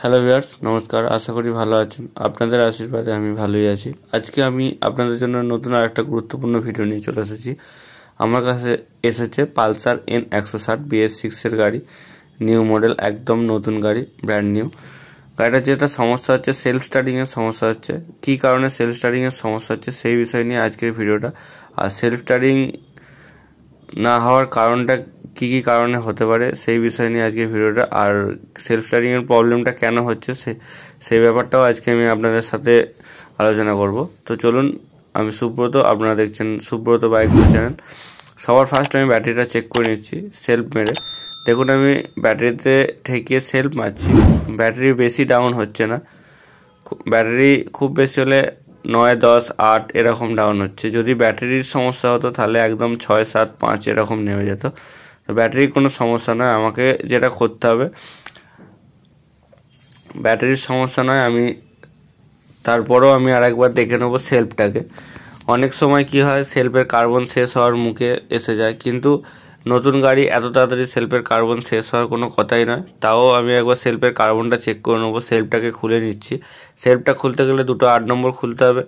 Hello viewers, নমস্কার। আশা করি ভালো আছেন। আপনাদের আশীর্বাদে আমি ভালোই আছি। আজকে আমি আপনাদের জন্য নতুন আরেকটা গুরুত্বপূর্ণ ভিডিও নিয়ে চলে এসেছি। আমার কাছে এসেছে পালসার N160 BS6 গাড়ি, নিউ মডেল, একদম নতুন গাড়ি, ব্র্যান্ড নিউ। গাড়িটার যেটা সমস্যা হচ্ছে, সেলফ স্টার্টিংয়ের সমস্যা হচ্ছে। কী কারণে সেলফ স্টার্টিংয়ের সমস্যা হচ্ছে সেই বিষয় নিয়ে আজকের ভিডিওটা। আর সেলফ স্টার্টিং না হওয়ার কারণটা কী কী কারণে হতে পারে সেই বিষয় নিয়ে আজকের ভিডিওটা। আর সেলফ স্টার্টিংয়ের প্রবলেমটা কেন হচ্ছে সেই ব্যাপারটাও আজকে আমি আপনাদের সাথে আলোচনা করব। তো চলুন, আমি সুব্রত, আপনারা দেখছেন সুব্রত বাইক চ্যানেল। সবার ফার্স্ট আমি ব্যাটারিটা চেক করে নিচ্ছি সেলফ মেরে। দেখুন, আমি ব্যাটারিতে ঠেকিয়ে সেলফ মারছি, ব্যাটারি বেশি ডাউন হচ্ছে না। ব্যাটারি খুব বেশি হলে 9, 10, 8 এরকম ডাউন হচ্ছে। যদি ব্যাটারির সমস্যা হতো তাহলে একদম 6, 7, 5 এরকম নেমে যেত। তো ব্যাটারির কোনো সমস্যা নয়, আমাকে যেটা করতে হবে, ব্যাটারির সমস্যা নয়, আমি তারপরেও আমি আরেকবার দেখে নেবো সেলফটাকে। অনেক সময় কি হয়, সেলফের কার্বন শেষ হওয়ার মুখে এসে যায়, কিন্তু নতুন গাড়ি এত তাড়াতাড়ি সেলফের কার্বন শেষ হওয়ার কোনো কথাই নয়। তাও আমি একবার সেলফের কার্বনটা চেক করে নেবো। সেলফটাকে খুলে নিচ্ছি। সেলফটা খুলতে গেলে দুটো 8 নম্বর খুলতে হবে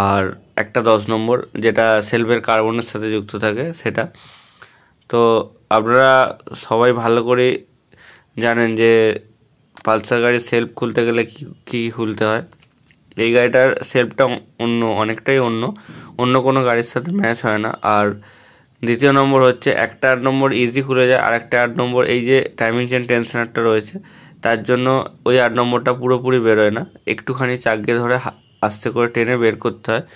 আর একটা 10 নম্বর, যেটা সেলফের কার্বনের সাথে যুক্ত থাকে সেটা। তো আপনারা সবাই ভালো করে জানেন যে পালসার গাড়ির সেলফ খুলতে গেলে কী কী খুলতে হয়। এই গাড়িটার সেলফটা অনেকটাই অন্য কোনো গাড়ির সাথে ম্যাচ হয় না। আর দ্বিতীয় নম্বর হচ্ছে, একটা 8 নম্বর ইজি খুলে যায়, আর একটা 8 নম্বর, এই যে টাইমিং চেন টেনশনারটা রয়েছে তার জন্য ওই 8 নম্বরটা পুরোপুরি বেরোয় না, একটুখানি চাগিয়ে ধরে আস্তে করে টেনে বের করতে হয়।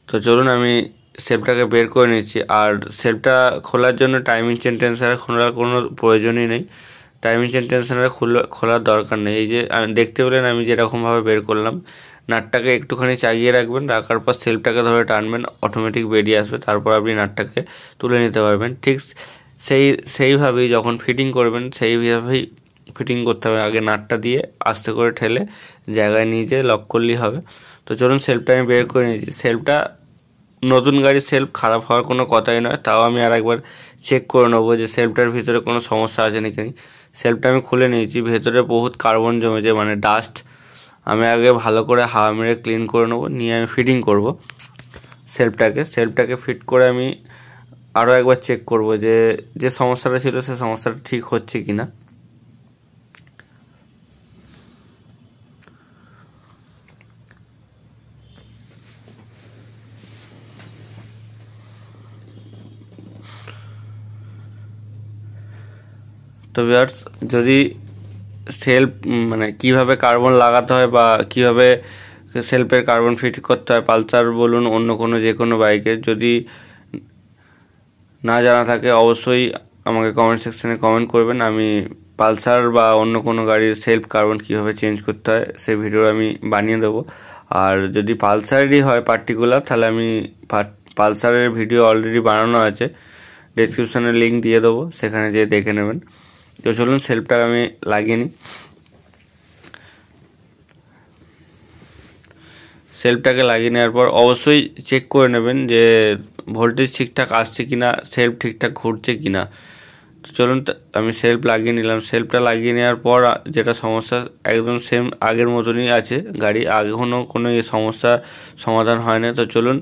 তো চলুন, আমি সেলফটাকে বের করে নিচ্ছি। আর সেলফটা খোলার জন্য টাইমিং চেন টেনশনার খোলার কোনো প্রয়োজনই নেই। টাইমিং চেন টেনশনার খোলার দরকার নেই। এই যে দেখতে পেলেন আমি যেরকমভাবে বের করলাম, নাটটাকে একটুখানি চাগিয়ে রাখবেন, রাখার পর সেলফটাকে ধরে টানবেন, অটোমেটিক বেরিয়ে আসবে। তারপর আপনি নাটটাকে তুলে নিতে পারবেন। ঠিক সেইভাবেই যখন ফিটিং করবেন সেইভাবেই ফিটিং করতে হবে। আগে নাটটা দিয়ে আস্তে করে ঠেলে জায়গায় নিয়ে যেয়ে লক করলেই হবে। তো চলুন, সেলফটা আমি বের করে নিয়েছি। সেলফটা নতুন গাড়ির সেলফ খারাপ হওয়ার কোনো কথাই নয়, তাও আমি আর একবার চেক করে নেবো যে সেলফটার ভিতরে কোনো সমস্যা আছে নাকি। সেলফটা আমি খুলে নিয়েছি, ভেতরে বহুত কার্বন জমেছে, মানে ডাস্ট। আমি আগে ভালো করে হাওয়া মেরে ক্লিন করে নেবো, নিয়ে আমি ফিটিং করব সেলফটাকে ফিট করে আমি আরও একবার চেক করব যে সমস্যাটা ছিল সে সমস্যাটা ঠিক হচ্ছে কি না। তো ভিউয়ার্স, যদি সেলফ মানে কীভাবে কার্বন লাগাতে হয় বা কীভাবে সেলফের কার্বন ফিট করতে হয়, পালসার বলুন অন্য কোনো যে কোনো বাইকের, যদি না জানা থাকে অবশ্যই আমাকে কমেন্ট সেকশানে কমেন্ট করবেন। আমি পালসার বা অন্য কোনো গাড়ির সেলফ কার্বন কীভাবে চেঞ্জ করতে হয় সেই ভিডিও আমি বানিয়ে দেবো। আর যদি পালসারেরই হয় পার্টিকুলার, তাহলে আমি পালসারের ভিডিও অলরেডি বানানো আছে, ডেসক্রিপশানে লিঙ্ক দিয়ে দেবো, সেখানে যেয়ে দেখে নেবেন। তো চলুন, সেলফটা আমি লাগিয়ে নিই। সেলফটাকে লাগিয়ে নেওয়ার পর অবশ্যই চেক করে নেবেন যে ভোল্টেজ ঠিকঠাক আসছে কি না, সেলফ ঠিকঠাক ঘুরছে কি না। তো চলুন, আমি সেলফ লাগিয়ে নিলাম। সেলফটা লাগিয়ে নেওয়ার পর যেটা সমস্যা, একদম সেম আগের মতনই আছে গাড়ি, এখনও কোনো সমস্যা সমাধান হয় না। তো চলুন,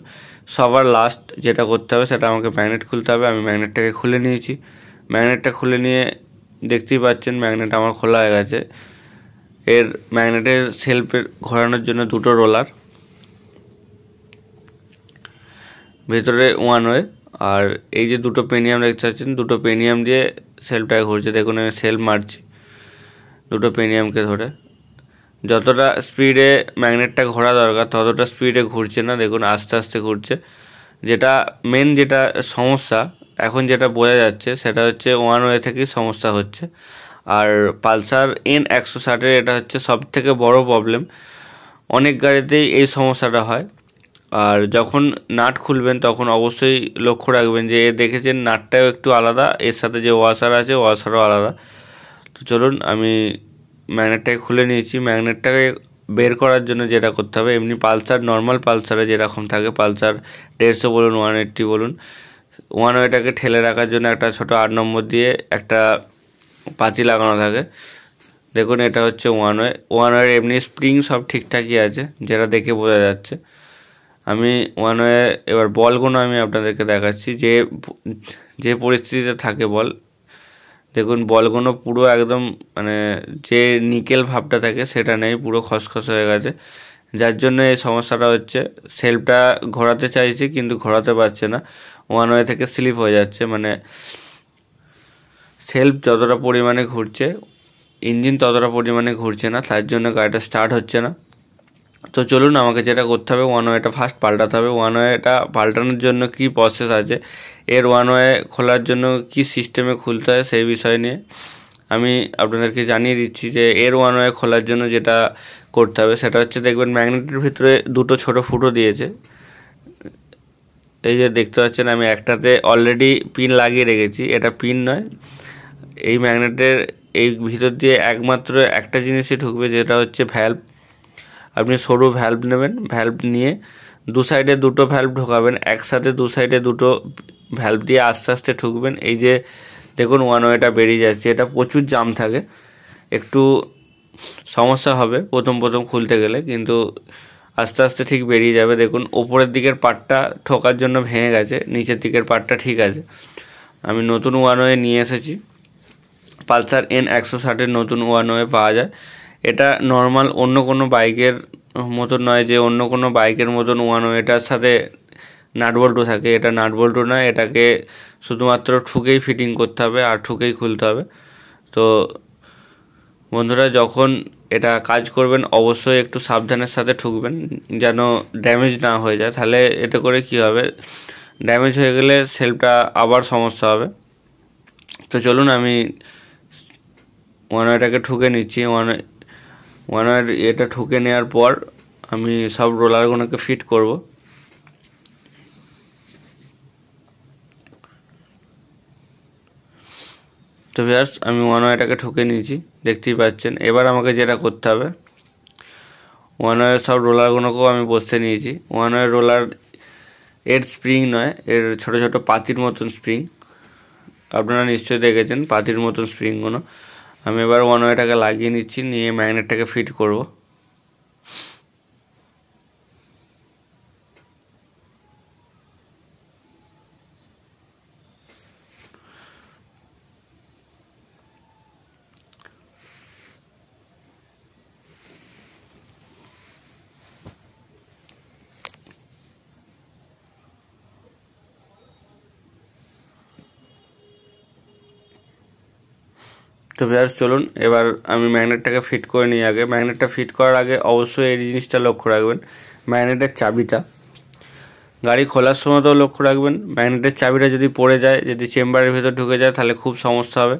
সবার লাস্ট যেটা করতে হবে সেটা আমাকে ম্যাগনেট খুলতে হবে। আমি ম্যাগনেটটাকে খুলে নিয়েছি। ম্যাগনেটটা খুলে নিয়ে দেখতেই পাচ্ছেন ম্যাগনেট আমার খোলা হয়ে গেছে। এর ম্যাগনেটের সেলফের ঘোরানোর জন্য দুটো রোলার, ভেতরে ওয়ান ওয়ে, আর এই যে দুটো পেনিয়াম দেখতে পাচ্ছেন, দুটো পেনিয়াম দিয়ে সেলফটাকে ঘুরছে। দেখুন, আমি সেলফ মারছি দুটো পেনিয়ামকে ধরে। যতটা স্পিডে ম্যাগনেটটা ঘোরা দরকার ততটা স্পিডে ঘুরছে না, দেখুন আস্তে আস্তে ঘুরছে। যেটা যেটা সমস্যা এখন যেটা বোঝা যাচ্ছে সেটা হচ্ছে ওয়ান ওয়ে থেকেই সমস্যা হচ্ছে। আর পালসার N160 এটা হচ্ছে সব থেকে বড় প্রবলেম। অনেক গাড়িতেই এই সমস্যাটা হয়। আর যখন নাট খুলবেন তখন অবশ্যই লক্ষ্য রাখবেন যে দেখেছেন নাটটাও একটু আলাদা, এর সাথে যে ওয়াশার আছে ওয়াশারও আলাদা। তো চলুন, আমি ম্যাগনেটটাকে খুলে নিয়েছি। ম্যাগনেটটাকে বের করার জন্য যেটা করতে হবে, এমনি পালসার নর্মাল পালসারে যেরকম থাকে, পালসার 150 বলুন 180 বলুন, ওয়ান ওয়েটাকে ঠেলে রাখার জন্য একটা ছোটো 8 নম্বর দিয়ে একটা পাতি লাগানো থাকে। দেখুন এটা হচ্ছে ওয়ান ওয়ের এমনি স্প্রিং সব ঠিকঠাকই আছে, যেটা দেখে বোঝা যাচ্ছে। আমি ওয়ান ওয়ে এবার বলগুলো আমি আপনাদেরকে দেখাচ্ছি যে পরিস্থিতিতে থাকে বল। দেখুন বলগুলো পুরো একদম মানে যে নিকেল ভাবটা থাকে সেটা নেই, পুরো খসখস হয়ে গেছে, যার জন্য এই সমস্যাটা হচ্ছে। সেলফটা ঘোরাতে চাইছি কিন্তু ঘোরাতে পারছে না, ওয়ান ওয়ে থেকে স্লিপ হয়ে যাচ্ছে। মানে সেলফ যতটা পরিমাণে ঘুরছে ইঞ্জিন ততটা পরিমাণে ঘুরছে না, তার জন্য গাড়িটা স্টার্ট হচ্ছে না। তো চলুন আমাকে যেটা করতে হবে, ওয়ান ওয়েটা ফার্স্ট পাল্টাতে হবে। ওয়ান ওয়েটা পাল্টানোর জন্য কী প্রসেস আছে, এর ওয়ান ওয়ে খোলার জন্য কি সিস্টেমে খুলতে হয় সেই বিষয় নিয়ে আমি আপনাদেরকে জানিয়ে দিচ্ছি। যে এর ওয়ান ওয়ে খোলার জন্য যেটা করতে হবে সেটা হচ্ছে, দেখবেন ম্যাগনেটের ভিতরে দুটো ছোট ফুটো দিয়েছে। এই যে দেখতে পাচ্ছেন আমি একটাতে অলরেডি পিন লাগিয়ে রেখেছি, এটা পিন নয়। এই ম্যাগনেটের এই ভিতর দিয়ে একমাত্র একটা জিনিসই ঢুকবে, যেটা হচ্ছে ভ্যালভ। আপনি সরু ভ্যালভ নেবেন, ভ্যালভ নিয়ে দু সাইডে দুটো ভ্যালভ ঢোকাবেন, একসাথে দু সাইডে দুটো ভ্যালভ দিয়ে আস্তে আস্তে ঠুকবেন। এই যে দেখুন ওয়ান ওয়েটা বেরিয়ে যাচ্ছে, এটা প্রচুর জাম থাকে, একটু সমস্যা হবে প্রথম খুলতে গেলে, কিন্তু আস্তে আস্তে ঠিক বেরিয়ে যাবে। দেখুন ওপরের দিকের পার্টটা ঠোকার জন্য ভেঙে গেছে, নিচের দিকের পার্টটা ঠিক আছে। আমি নতুন ওয়ান ওয়ে নিয়ে এসেছি, পালসার N160 নতুন ওয়ান ওয়ে পাওয়া যায়। এটা নর্মাল অন্য কোনো বাইকের মতন নয় যে অন্য কোনো বাইকের মতন ওয়ান ওয়েটার সাথে নাট বল্টু থাকে, এটা নাট বল্টু নয়, এটাকে শুধুমাত্র ঠুকেই ফিটিং করতে হবে আর ঠুকেই খুলতে হবে। তো বন্ধুরা যখন এটা কাজ করবেন অবশ্যই একটু সাবধানের সাথে ঠুকবেন, যেন ড্যামেজ না হয়ে যায়। তাহলে এতে করে কি হবে, ড্যামেজ হয়ে গেলে সেলফটা আবার সমস্যা হবে। তো চলুন আমি ওয়ান ওয়েটাকে ঠুকে নিচ্ছি। ওয়ান ওয়ার এটা ঠুকে নেওয়ার পর আমি সব রোলারগুলোকে ফিট করব। তো ভিউয়ার্স আমি ওয়ান ওয়েটাকে ঠুকে নিয়েছি, দেখতেই পাচ্ছেন। এবার আমাকে যেটা করতে হবে, ওয়ান ওয়ের সব রোলারগুলোকেও আমি বসতে নিয়েছি। ওয়ান ওয়ের রোলার এর স্প্রিং নয়, এর ছোট ছোট পাতির মতন স্প্রিং, আপনারা নিশ্চয়ই দেখেছেন পাতির মতন স্প্রিংগুলো। আমি এবার ওয়ান ওয়েটাকে লাগিয়ে নিচ্ছি, নিয়ে ম্যাগনেটটাকে ফিট করব। তো ভিউয়ার্স চলুন এবার আমি ম্যাগনেটটাকে ফিট করে নিই। আগে ম্যাগনেটটা ফিট করার আগে অবশ্যই এই জিনিসটা লক্ষ্য রাখবেন, ম্যাগনেটের চাবিটা গাড়ি খোলার সময়তেও লক্ষ্য রাখবেন। ম্যাগনেটের চাবিটা যদি পড়ে যায়, যদি চেম্বারের ভিতর ঢুকে যায়, তাহলে খুব সমস্যা হবে।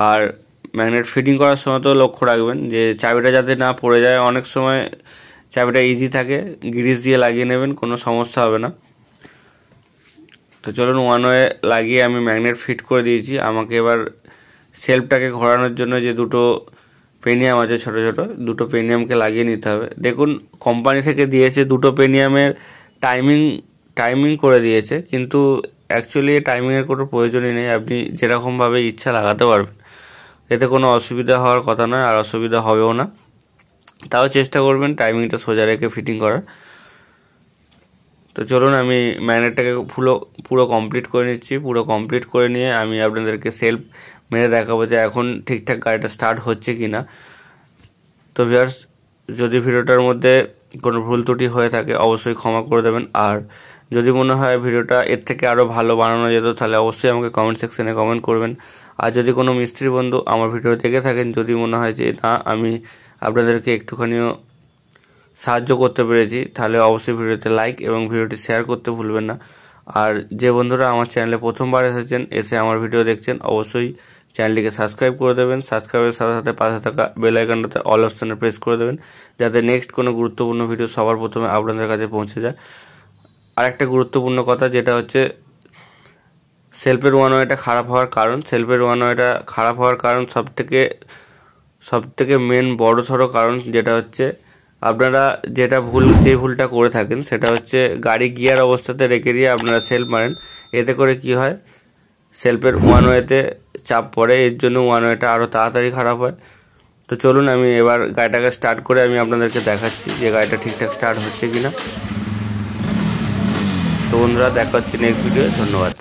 আর ম্যাগনেট ফিটিং করার সময়তেও লক্ষ্য রাখবেন যে চাবিটা যাতে না পড়ে যায়। অনেক সময় চাবিটা ইজি থাকে, গ্রিস দিয়ে লাগিয়ে নেবেন, কোনো সমস্যা হবে না। তো চলুন ওয়ান ওয়ে লাগিয়ে আমি ম্যাগনেট ফিট করে দিয়েছি। আমাকে এবার সেলফটাকে ঘোরানোর জন্য যে দুটো পেনিয়াম আছে ছোটো ছোটো, দুটো পেনিয়ামকে লাগিয়ে নিতে হবে। দেখুন কোম্পানি থেকে দিয়েছে দুটো পেনিয়ামের টাইমিং করে দিয়েছে, কিন্তু অ্যাকচুয়ালি টাইমিংয়ের কোনো প্রয়োজনই নেই, আপনি যেরকমভাবে ইচ্ছা লাগাতে পারবেন, এতে কোনো অসুবিধা হওয়ার কথা নয়, আর অসুবিধা হবেও না। তাও চেষ্টা করবেন টাইমিংটা সোজা রেখে ফিটিং করার। তো চলুন আমি ম্যাগনেটটাকে পুরো কমপ্লিট করে নিচ্ছি। পুরো কমপ্লিট করে নিয়ে আমি আপনাদেরকে সেলফ মেরে দেখাবো যে এখন ঠিকঠাক গাড়িটা স্টার্ট হচ্ছে কি না। তো ভিউয়ার্স যদি ভিডিওটার মধ্যে কোনো ভুল ত্রুটি হয়ে থাকে অবশ্যই ক্ষমা করে দেবেন। আর যদি মনে হয় ভিডিওটা এর থেকে আরও ভালো বানানো যেত, তাহলে অবশ্যই আমাকে কমেন্ট সেকশনে কমেন্ট করবেন। আর যদি কোনো মিস্ত্রি বন্ধু আমার ভিডিও দেখে থাকেন, যদি মনে হয় যে না আমি আপনাদেরকে একটুখানিও সাহায্য করতে পেরেছি, তাহলে অবশ্যই ভিডিওতে লাইক এবং ভিডিওটি শেয়ার করতে ভুলবেন না। আর যে বন্ধুরা আমার চ্যানেলে প্রথমবার এসেছেন, এসে আমার ভিডিও দেখছেন, অবশ্যই চ্যানেলটিকে সাবস্ক্রাইব করে দেবেন। সাবস্ক্রাইবের সাথে সাথে পাশে থাকা বেল আইকনটাতে অল অপশানে প্রেস করে দেবেন, যাতে নেক্সট কোনো গুরুত্বপূর্ণ ভিডিও সবার প্রথমে আপনাদের কাছে পৌঁছে যায়। আরেকটা গুরুত্বপূর্ণ কথা, যেটা হচ্ছে সেলফের ওয়ান ওয়েটা খারাপ হওয়ার কারণ। সেলফের ওয়ান ওয়েটা খারাপ হওয়ার কারণ সবথেকে মেন বড়সড় কারণ যেটা হচ্ছে, আপনারা যে ভুলটা করে থাকেন সেটা হচ্ছে গাড়ি গিয়ার অবস্থাতে রেখে দিয়ে আপনারা সেলফ মারেন। এতে করে কি হয়, সেলফের ওয়ান ওয়েতে চাপ পড়ে, এর জন্য ওয়ান ওয়েটা আরও তাড়াতাড়ি খারাপ হয়। তো চলুন আমি এবার গাড়িটাকে স্টার্ট করে আমি আপনাদেরকে দেখাচ্ছি যে গাড়িটা ঠিকঠাক স্টার্ট হচ্ছে কিনা। তো বন্ধুরা দেখা হচ্ছে নেক্সট ভিডিও, ধন্যবাদ।